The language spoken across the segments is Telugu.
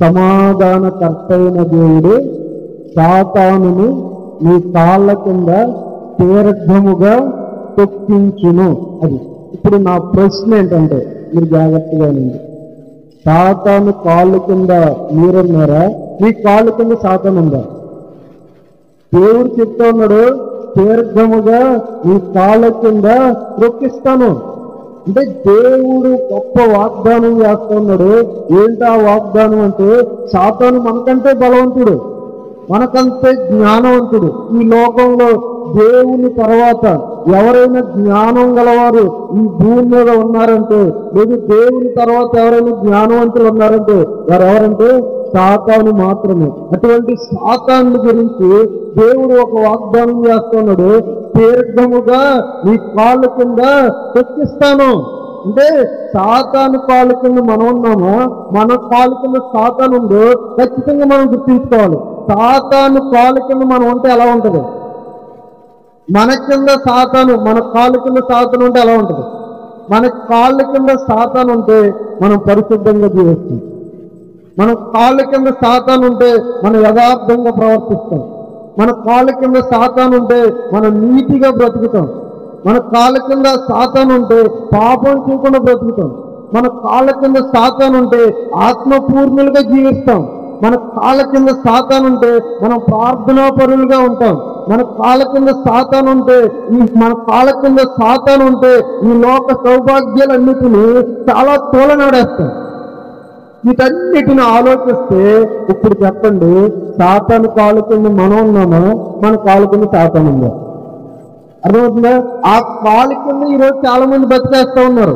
సమాధానకర్త అయిన దేవుడు సాతానుని నీ కాళ్ళ కింద దీర్ఘముగా తొక్కించును. అది ఇప్పుడు నా ప్రశ్న ఏంటంటే, మీరు జాగ్రత్తగా ఉంది, సాతాను కాళ్ళు కింద మీరున్నారా? మీ కాళ్ళు కింద సాతాను ఉందా? దేవుడు చెప్తా ఉన్నాడు, దీర్ఘముగా నీ కాళ్ళ కింద తొక్కిస్తాను. అంటే దేవుడు గొప్ప వాగ్దానం చేస్తా ఉన్నాడు. ఏంటా వాగ్దానం అంటే, సాతాను మనకంటే బలవంతుడు, మనకంటే జ్ఞానవంతుడు. ఈ లోకంలో దేవుని తర్వాత ఎవరైనా జ్ఞానం గలవారు ఈ భూమి మీద ఉన్నారంటే, లేదు దేవుని తర్వాత ఎవరైనా జ్ఞానవంతులు ఉన్నారంటే వారు ఎవరంటే సాతాను మాత్రమే. అటువంటి సాతాను గురించి దేవుడు ఒక వాగ్దానం చేస్తున్నాడు, దీర్ఘముగా నీ కాళ్ళ కింద తొక్కిస్తాను. అంటే సాతాను కాళ్ళ కింద మనం ఉన్నామా, మన కాళ్ళ కింద సాతాను ఉందో ఖచ్చితంగా మనం గుర్తించుకోవాలి. సాతాను కాళ్ళ కింద మనం ఉంటే ఎలా ఉంటుంది? మన కింద సాతాను, మన కాళ్ళ కింద సాతాను ఉంటే ఎలా ఉంటుంది? మన కాళ్ళ కింద సాతాను ఉంటే మనం పరిశుద్ధంగా జీవిస్తాం. మన కాళ్ళ కింద సాతాను ఉంటే మనం యథార్థంగా ప్రవర్తిస్తాం. మన కాళ్ళ కింద సాతాను ఉంటే మనం నీతిగా బ్రతుకుతాం. మన కాళ్ళ కింద సాతాను ఉంటే పాపం చేయకుండా బ్రతుకుతాం. మన కాళ్ళ కింద సాతాను ఉంటే ఆత్మపూర్ణులుగా జీవిస్తాం. మన కాళ్ళ కింద సాతాను ఉంటే మనం ప్రార్థనాపరులుగా ఉంటాం. మన కాళ్ళ కింద సాతాను ఉంటే మన కాళ్ళ కింద సాతాను ఉంటే ఈ లోక సౌభాగ్యాలన్నిటినీ చాలా తోలనాడేస్తాం. వీటన్నిటిని ఆలోచిస్తే ఇప్పుడు చెప్పండి, సాతాను కాళ్ళ కింద మనం ఉన్నామా, మన కాళ్ళ కింద సాతాను ఉందా? అర్థమవుతుందా? ఆ కాళ్ళ కింద ఈరోజు చాలా మంది బతికేస్తూ ఉన్నారు.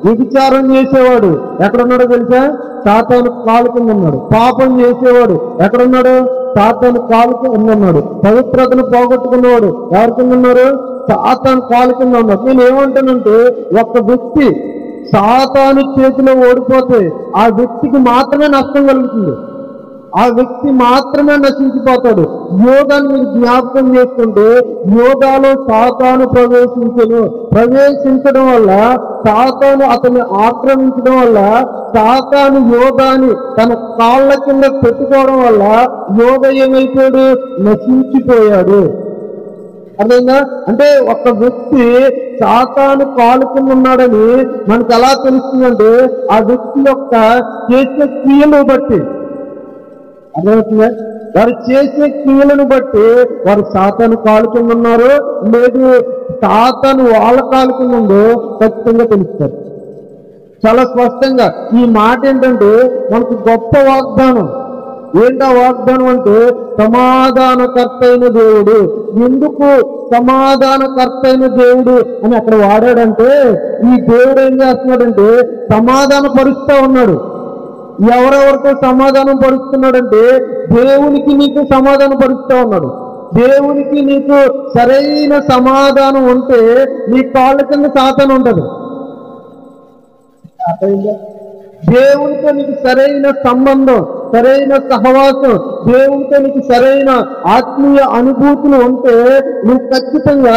వ్యభిచారం చేసేవాడు ఎక్కడున్నాడో తెలుసా? సాతాను కాళ్ళ కింద ఉన్నాడు. పాపం చేసేవాడు ఎక్కడున్నాడు? సాతాను కాళ్ళ కింద ఉన్నాడు. పవిత్రతను పోగొట్టుకున్నవాడు ఎవరి కింద ఉన్నారు? సాతాను కాళ్ళ కింద ఉన్నాడు. నేను ఏమంటానంటే, ఒక్క వ్యక్తి సాతాను చేతిలో ఓడిపోతే ఆ వ్యక్తికి మాత్రమే నష్టం కలుగుతుంది. ఆ వ్యక్తి మాత్రమే నశించిపోతాడు. యోగాన్ని మీరు జ్ఞాపకం చేసుకుంటే, యోగాలో సాతాను ప్రవేశించడం వల్ల, సాతాను అతన్ని ఆక్రమించడం వల్ల, సాతాను యోగాన్ని తన కాళ్ళ కింద పెట్టుకోవడం వల్ల యోగ ఏమైపోయాడు? నశించిపోయాడు. అర్థమైందా? అంటే ఒక వ్యక్తి సాతాను కాలు కింద ఉన్నాడని మనకు ఎలా తెలుస్తుందంటే, ఆ వ్యక్తి యొక్క చేసే క్రియలు బట్టి. అర్థమవుతుందా? వారు చేసే క్రియలను బట్టి వారు సాతాను కాలు కింద ఉన్నారు, లేదు సాతాను వాళ్ళ కాలు కింద ఉందో ఖచ్చితంగా తెలుస్తారు. చాలా స్పష్టంగా ఈ మాట ఏంటంటే, మనకు గొప్ప వాగ్దానం. ఏంటా వాగ్దానం అంటే, సమాధానకర్త అయిన దేవుడు. ఎందుకు సమాధానకర్త అయిన దేవుడు అని అక్కడ వాడాడంటే, ఈ దేవుడు ఏం చేస్తున్నాడంటే సమాధాన పరుస్తూ ఉన్నాడు. ఎవరెవరితో సమాధానం పరుస్తున్నాడంటే, దేవునికి నీకు సమాధానం పరుస్తూ ఉన్నాడు. దేవునికి నీకు సరైన సమాధానం ఉంటే నీ కాళ్ళ కింద సాతాను ఉండదు. దేవునితో నీకు సరైన సంబంధం, సరైన సహవాసం, దేవునితో నీకు సరైన ఆత్మీయ అనుభూతులు ఉంటే నువ్వు ఖచ్చితంగా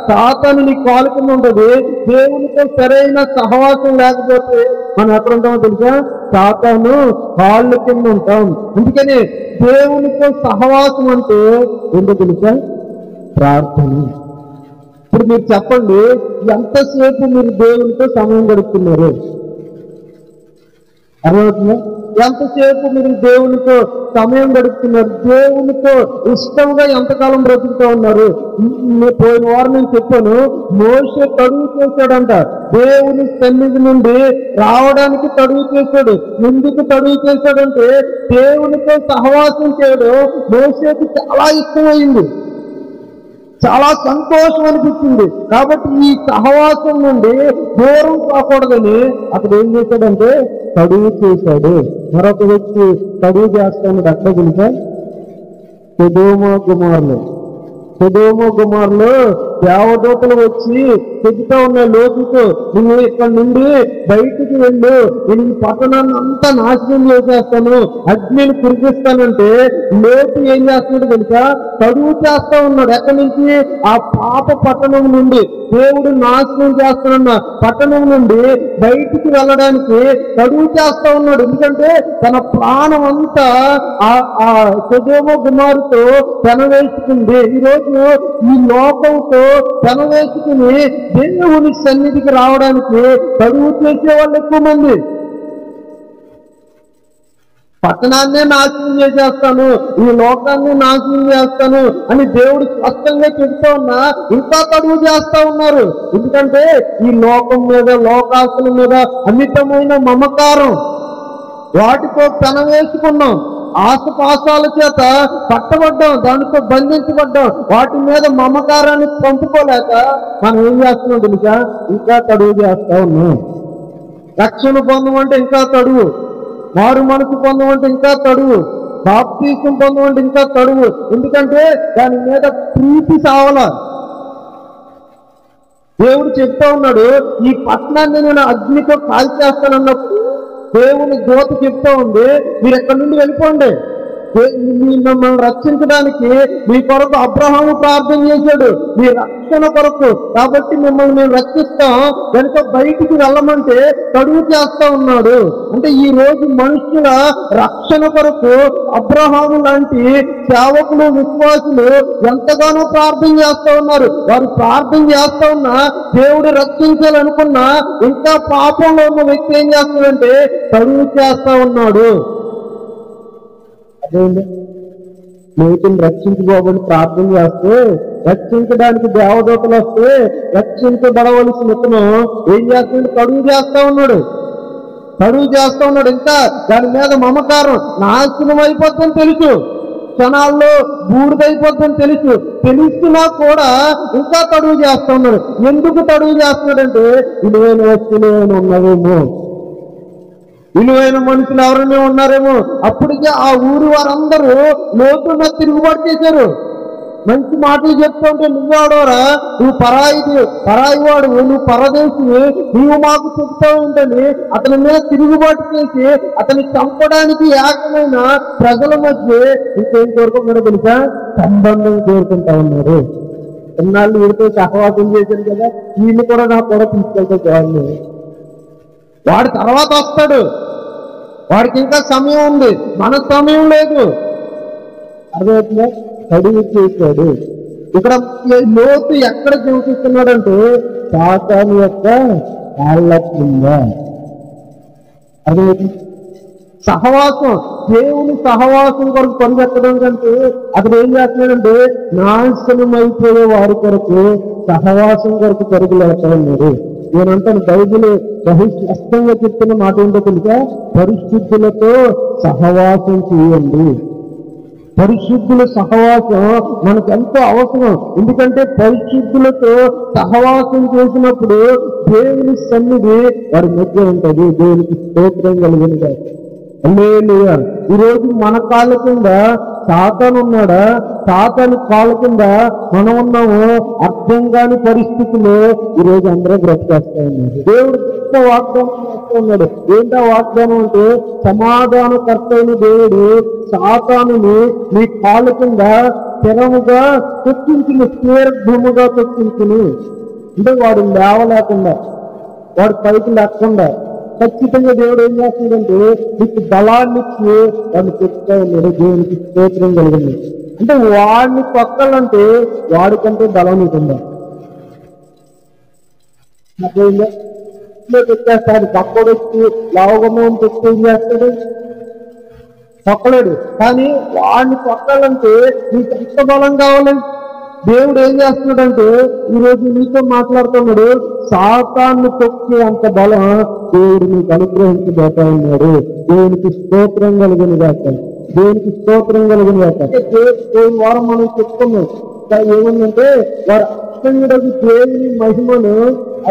సాతాను నీ కాలు కింద ఉంటుంది. దేవునితో సరైన సహవాసం లేకపోతే మనం ఎక్కడ ఉంటామో తెలుసా? సాతాను కాళ్ళ కింద ఉంటాం. అందుకని దేవునితో సహవాసం అంటే ఏంటో తెలుసా? ప్రార్థన. ఇప్పుడు మీరు చెప్పండి, ఎంతసేపు మీరు దేవునితో సమయం గడుపుతున్నారు? అర్థమవుతుందా? ఎంతసేపు మీరు దేవునితో సమయం గడుపుతున్నారు? దేవునితో ఇష్టంగా ఎంతకాలం బ్రతుకుతూ ఉన్నారు? పోయిన వారం నేను చెప్పాను, మోషే తడువు చేశాడంట. దేవుని సన్నిధి నుండి రావడానికి తడువు చేశాడు. ఎందుకు తడువు చేశాడంటే, దేవునితో సహవాసం చేయడం మోషేకి చాలా ఇష్టమైంది, చాలా సంతోషం అనిపించింది. కాబట్టి ఈ సహవాసం నుండి దూరం కాకూడదని అతడు ఏం చేశాడంటే తడువు చేశాడు. మరొక వ్యక్తి తడువు చేస్తాడు. అక్కడ తెలుసా? సొదొమ గొమొర్రాలో దేవదూతలు వచ్చి చెబుతా ఉన్న లోతుతో, నువ్వు ఇక్కడ నుండి బయటికి వెళ్ళు, నేను ఈ పట్టణాన్ని అంతా నాశనం చేసేస్తాను, అగ్నిని కురిపిస్తానంటే లోతు ఏం చేస్తున్నాడు తెలుసా? తడువు చేస్తా ఉన్నాడు. ఎక్కడి నుంచి? ఆ పాప పట్టణం నుండి, దేవుడు నాశనం చేస్తున్న పట్టణం నుండి బయటికి వెళ్ళడానికి తడువు చేస్తా ఉన్నాడు. ఎందుకంటే తన ప్రాణం అంతా ఆ సొదొమ గుమారుతో పెనవేసుకుంది. ఈరోజు ఈ లోకంతో పెనవేసుకుని దేవుని సన్నిధికి రావడానికి తడువు చేసే వాళ్ళు ఎక్కువ మంది. పట్టణాన్నే నాశనం చేసేస్తాను, ఈ లోకాన్ని నాశనం చేస్తాను అని దేవుడు స్పష్టంగా చెబుతా ఉన్నా ఇంకా తడువు చేస్తా ఉన్నారు. ఎందుకంటే ఈ లోకం మీద, లోకాస్తుల మీద అమితమైన మమకారం, వాటితో పెనవేసుకున్నాం, ఆశపాశాల చేత పట్టబడ్డాం, దానితో బంధించబడ్డాం, వాటి మీద మమకారాన్ని పంపుకోలేక మనం ఏం చేస్తున్నాం తెలుసా? ఇంకా తడువు చేస్తా ఉన్నాం. రక్షణ పొందమంటే ఇంకా తడువు, మారు మనసు పొందమంటే ఇంకా తడువు, బాప్తీసం పొందమంటే ఇంకా తడువు. ఎందుకంటే దాని మీద ప్రీతి సావల. దేవుడు చెప్తా ఉన్నాడు, ఈ పట్టణాన్ని నేను అగ్నితో కాల్చేస్తానన్నప్పుడు దేవుని దూత చెప్తా ఉంది, మీరు ఎక్కడి నుండి వెళ్ళిపోండి, మిమ్మల్ని రక్షించడానికి మీ కొరకు అబ్రహాము ప్రార్థన చేశాడు, మీ రక్షణ కొరకు, కాబట్టి మిమ్మల్ని మేము రక్షిస్తాం, కనుక బయటికి వెళ్ళమంటే తడువు చేస్తా ఉన్నాడు. అంటే ఈ రోజు మనుషుల రక్షణ కొరకు అబ్రహాము లాంటి సేవకులు, విశ్వాసులు ఎంతగానో ప్రార్థన చేస్తా ఉన్నారు. వారు ప్రార్థన చేస్తా ఉన్నా, దేవుడు రక్షించాలనుకున్నా ఇంకా పాపంలో ఉన్న వ్యక్తి ఏం చేస్తాడంటే తడువు చేస్తా ఉన్నాడు. అదేంటి, లోతుని రక్షించుకోబడి ప్రార్థన చేస్తే, రక్షించడానికి దేవదూతలు వస్తే రక్షించబడవలసిన ఇతను ఏం చేస్తున్నాడు? తడువు చేస్తా ఉన్నాడు, తడువు చేస్తా ఉన్నాడు. ఇంకా దాని మీద మమకారం, నాశనం అయిపోతుందని తెలుసు, క్షణాల్లో బూడిదైపోతుందని తెలుస్తున్నా కూడా ఇంకా తడువు చేస్తా ఉన్నాడు. ఎందుకు తడువు చేస్తున్నాడంటే విలువైన వస్తువులు ఏమైనా ఉన్నవేమో, విలువైన మనుషులు ఎవరైనా ఉన్నారేమో. అప్పటికే ఆ ఊరు వారందరూ లోతున్న తిరుగుబాటు చేశారు. మంచి మాటలు చెప్తూ ఉంటే, నువ్వాడోరా, నువ్వు పరాయి వాడు, నువ్వు పరదేశివి, నువ్వు మాకు చెప్తా ఉంటని అతని మీద తిరుగుబాటు చేసి అతన్ని చంపడానికి ఏకమైన ప్రజల మధ్య ఇంకేం కోరుకుంటున్నారో తెలుసా? సంబంధం కోరుకుంటా ఉన్నారు. ఎన్నాళ్ళు వీడితో సహవాసం చేశారు కదా, వీళ్ళు కూడా నా కూడా తీసుకెళ్తే బాగుంది. వాడి తర్వాత వస్తాడు, వాడికి ఇంకా సమయం ఉంది, మన సమయం లేదు. అర్థమవుతుందా? తడువు చేశాడు. ఇక్కడ లోతు ఎక్కడ చూపిస్తున్నాడంటే సాతాను యొక్క కాళ్ళ కింద. అర్థమవుతుంది? సహవాసం, దేవుని సహవాసం కొరకు పరిగెత్తడం కంటే అక్కడ ఏం చేస్తున్నాడంటే నాశనం అయిపోయే వారి కొరకు సహవాసం కొరకు పరుగులు వెళ్తా ఉన్నారు. నేనంటాను, బైబిల్ బహు స్పష్టంగా చెప్తున్న మాట ఏంటో తెలుసా? పరిశుద్ధులతో సహవాసం చేయండి. పరిశుద్ధుల సహవాసం మనకు ఎంతో అవసరం. ఎందుకంటే పరిశుద్ధులతో సహవాసం చేసినప్పుడు దేవుని సన్నిధి వారి మధ్య ఉంటుంది. దేవునికి స్తోత్రం కలిగినగా. హల్లెలూయా. ఈరోజు మన కాళ్ళ కింద సాతాను ఉన్నాడా? సాతాను కాళ్ళ కింద మనం ఉన్నాము. అర్థం కాని పరిస్థితుల్లో ఈరోజు అందరూ బ్రతికేస్తా ఉన్నారు. దేవుడు గొప్ప వాగ్దానం చేస్తూ ఉన్నాడు. ఏంటా వాగ్దానం అంటే, సమాధానకర్త అయిన దేవుడు సాతానుని మీ కాళ్ళ కింద స్థిరముగా తొక్కించును, స్థిరముగా తొక్కించును. అంటే వాడు లేవలేకుండా, వాడు పైకి లేకుండా ఖచ్చితంగా దేవుడు ఏం చేస్తున్నాడంటే నీకు బలాన్ని ఇచ్చి వాడిని చెప్తా ఉన్నాడు. దేవునికి స్తోత్రం కలిగింది. అంటే వాడిని తొక్కాలంటే వాడికంటే బలం నీకుందా? పెట్టేస్తాడు. పక్కడు వచ్చి లావగమని చెప్తే ఏం చేస్తాడు? తొక్కలేడు. కానీ వాడిని తొక్కాలంటే నీకు ఎంత బలం కావాలి? దేవుడు ఏం చేస్తున్నాడంటే ఈరోజు నీతో మాట్లాడుతున్నాడు. సాతాన్ని తొక్కే అంత బలం దేవుడు నీకు అనుగ్రహించబోతా ఉన్నాడు. దేవునికి స్తోత్రం కలిగిన గాక. దేవునికి స్తోత్రం కలిగిన గాక. పోయిన వారం మనం చెప్పుకున్నాం ఏముందంటే, వారు అక్షంగుడకు దేవుని మహిమను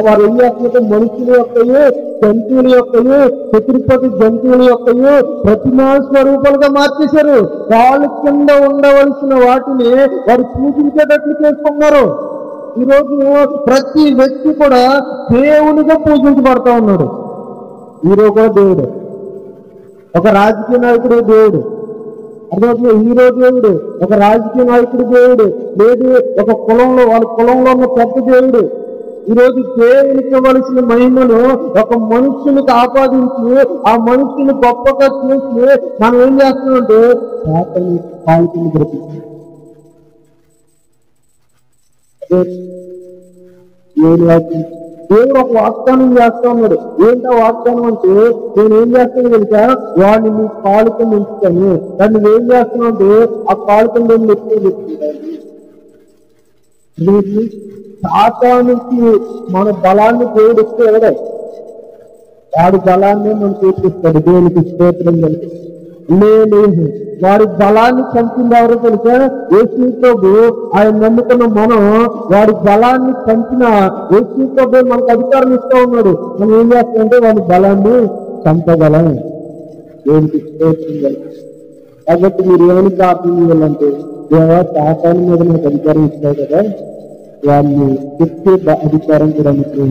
వారు ఏం చేస్తున్నట్టు మనుషుల యొక్కయు, జంతువుల యొక్కయు, చతుర్పతి జంతువుల యొక్కయు ప్రతిమా స్వరూపాలుగా మార్చేశారు. వాళ్ళ కింద ఉండవలసిన వాటిని వారు పూజించేటట్లు చేసుకున్నారు. ఈరోజు ప్రతి వ్యక్తి కూడా దేవునిగా పూజించబడతా ఉన్నాడు. హీరో కూడా దేవుడు, ఒక రాజకీయ నాయకుడు దేవుడు, అర్థమవుతుంది, హీరో దేవుడు, ఒక రాజకీయ నాయకుడు దేవుడు, లేదు ఒక కులంలో వాళ్ళ కులంలో ఉన్న పెద్ద దేవుడు. ఈరోజు దేవునికి ఇవ్వవలసిన మహిమను ఒక మనుషునికి ఆపాదించి ఆ మనుషుని గొప్పగా చేసి మనం ఏం చేస్తున్నామంటే శాతాన్ని పాల్గొని బ్రతికి దేవుడు ఒక వాగ్దానం చేస్తా ఉన్నాడు. ఏంటో వాగ్దానం అంటే నేను ఏం చేస్తాను కనుక వాడిని నీ కాలుకి ఉంచుతాను. దాన్ని నువ్వేం చేస్తున్నావు అంటే ఆ కాలుకి నేను ఎక్కువ పెట్టుకుంటాను. శాతానికి మన బలాన్ని దేవుడు ఇస్తే ఎవడే వాడి బలాన్ని మనం చూపిస్తాడు. దేవునికి స్తోత్రం కలిగి లేదు, వాడి బలాన్ని చంపింది ఎవరో కనుక యేసు ప్రభు. ఆయన నమ్ముకున్న మనం వాడి బలాన్ని చంపిన యేసు ప్రభు మనకు అధికారం ఇస్తూ ఉన్నాడు. మనం ఏం చేస్తామంటే వాడి బలాన్ని చంపగలం. దేవునికి స్తోత్రం కలిగి కాబట్టి మీరు ఏమని ప్రార్థన చేయాలంటే దేవా శాతాన్ని మీద నాకు అధికారం ఇస్తావు కదా, వాడిని చెప్పే అధికారం కూడా మీకు